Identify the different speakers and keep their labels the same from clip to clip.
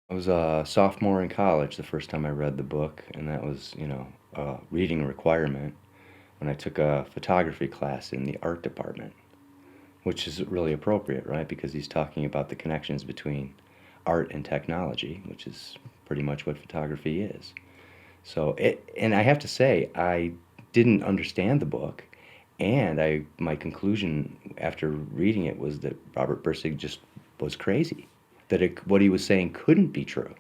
Speaker 1: I was a sophomore in college the first time I read the book, and that was, a reading requirement when I took a photography class in the art department, which is really appropriate, right? Because he's talking about the connections between art and technology, which is pretty much what photography is. And I have to say, I didn't understand the book, and my conclusion after reading it was that Robert Bursig just was crazy, that what he was saying couldn't be true.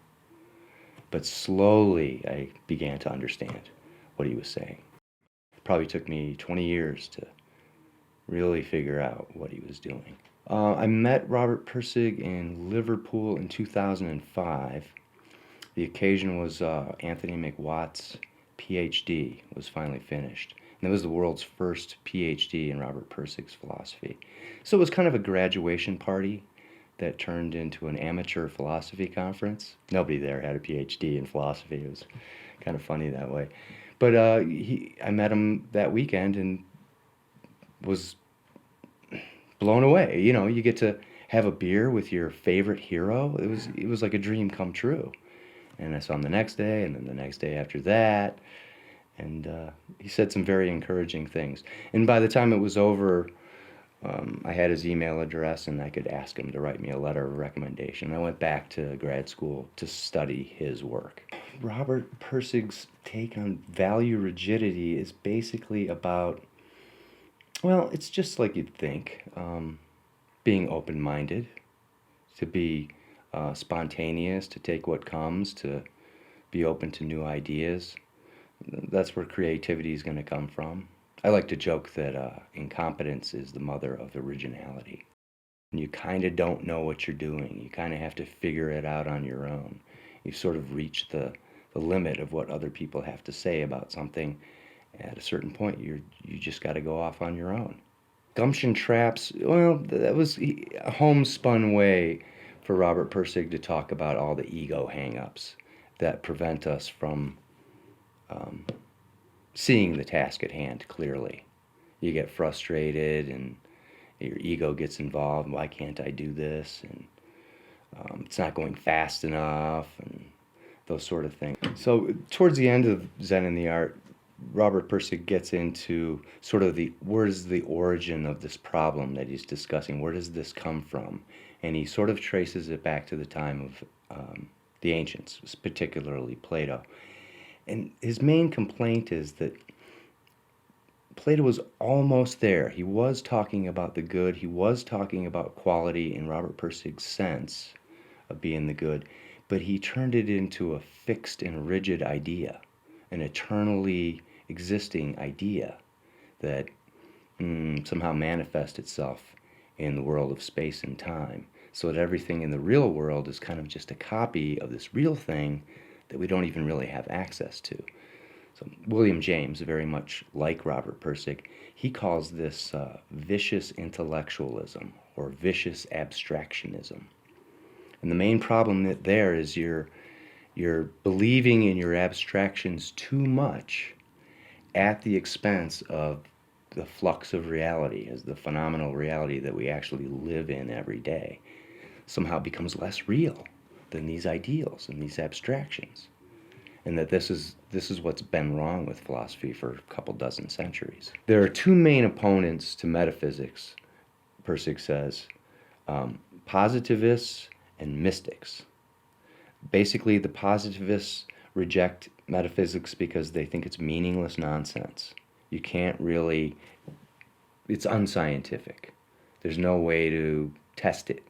Speaker 1: But slowly I began to understand what he was saying. It probably took me 20 years to really figure out what he was doing. I met Robert Pirsig in Liverpool in 2005. The occasion was Anthony McWatt's PhD was finally finished. And it was the world's first PhD in Robert Pirsig's philosophy. So it was kind of a graduation party that turned into an amateur philosophy conference. Nobody there had a PhD in philosophy. It was kind of funny that way. But I met him that weekend and was blown away. You know, you get to have a beer with your favorite hero. It was like a dream come true. And I saw him the next day, and then the next day after that. And he said some very encouraging things. And by the time it was over, I had his email address, and I could ask him to write me a letter of recommendation. I went back to grad school to study his work. Robert Pirsig's take on value rigidity is basically about, well, it's just like you'd think, being open-minded, to be spontaneous, to take what comes, to be open to new ideas. That's where creativity is going to come from. I like to joke that incompetence is the mother of originality. And you kind of don't know what you're doing. You kind of have to figure it out on your own. You've sort of reached the limit of what other people have to say about something. At a certain point, you just got to go off on your own. Gumption traps, well, that was a homespun way for Robert Pirsig to talk about all the ego hang-ups that prevent us from seeing the task at hand clearly. You get frustrated and your ego gets involved. Why can't I do this? And it's not going fast enough, and those sort of things. So towards the end of Zen and the Art, Robert Pirsig gets into sort of where's the origin of this problem that he's discussing? Where does this come from? And he sort of traces it back to the time of the ancients, particularly Plato. And his main complaint is that Plato was almost there. He was talking about the good. He was talking about quality in Robert Pirsig's sense of being the good. But he turned it into a fixed and rigid idea, an eternally existing idea that somehow manifests itself in the world of space and time. So that everything in the real world is kind of just a copy of this real thing that we don't even really have access to. So William James, very much like Robert Pirsig, he calls this vicious intellectualism or vicious abstractionism. And the main problem there is you're believing in your abstractions too much at the expense of the flux of reality, as the phenomenal reality that we actually live in every day somehow becomes less real than these ideals and these abstractions. And that this is what's been wrong with philosophy for a couple dozen centuries. There are two main opponents to metaphysics, Pirsig says, positivists and mystics. Basically, the positivists reject metaphysics because they think it's meaningless nonsense. You can't really, it's unscientific. There's no way to test it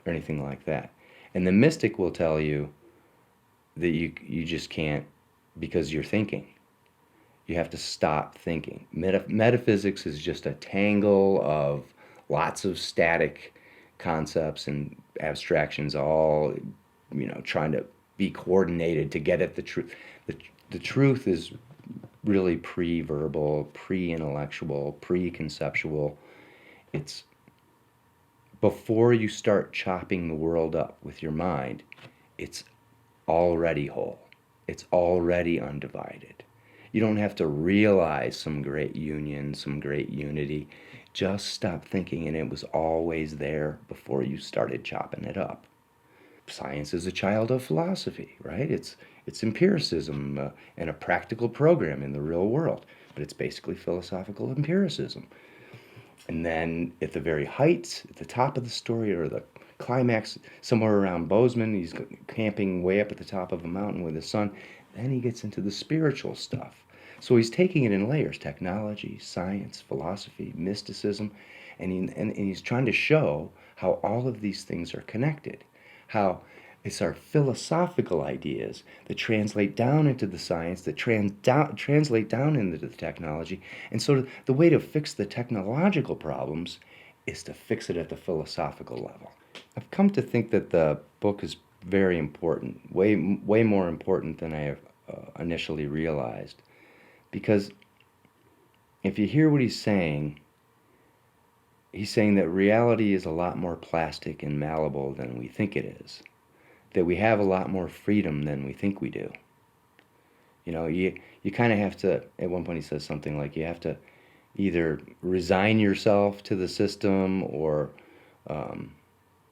Speaker 1: or anything like that. And the mystic will tell you that you just can't, because you're thinking. You have to stop thinking. Metaphysics is just a tangle of lots of static concepts and abstractions all, trying to be coordinated to get at the truth. The truth is really pre-verbal, pre-intellectual, pre-conceptual. It's before you start chopping the world up with your mind, it's already whole. It's already undivided. You don't have to realize some great union, some great unity. Just stop thinking, and it was always there before you started chopping it up. Science is a child of philosophy, right? It's empiricism and a practical program in the real world, but it's basically philosophical empiricism. And then at the very heights, at the top of the story or the climax, somewhere around Bozeman, he's camping way up at the top of a mountain with his son. Then he gets into the spiritual stuff. So he's taking it in layers: technology, science, philosophy, mysticism, and he's trying to show how all of these things are connected. How it's our philosophical ideas that translate down into the science, that translate down into the technology. And so the way to fix the technological problems is to fix it at the philosophical level. I've come to think that the book is very important, way more important than I have initially realized. Because if you hear what he's saying that reality is a lot more plastic and malleable than we think it is. That we have a lot more freedom than we think we do. You know, you kind of have to, at one point he says something like you have to either resign yourself to the system or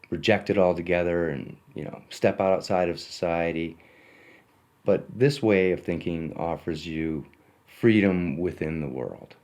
Speaker 1: reject it altogether and, you know, step outside of society. But this way of thinking offers you freedom within the world.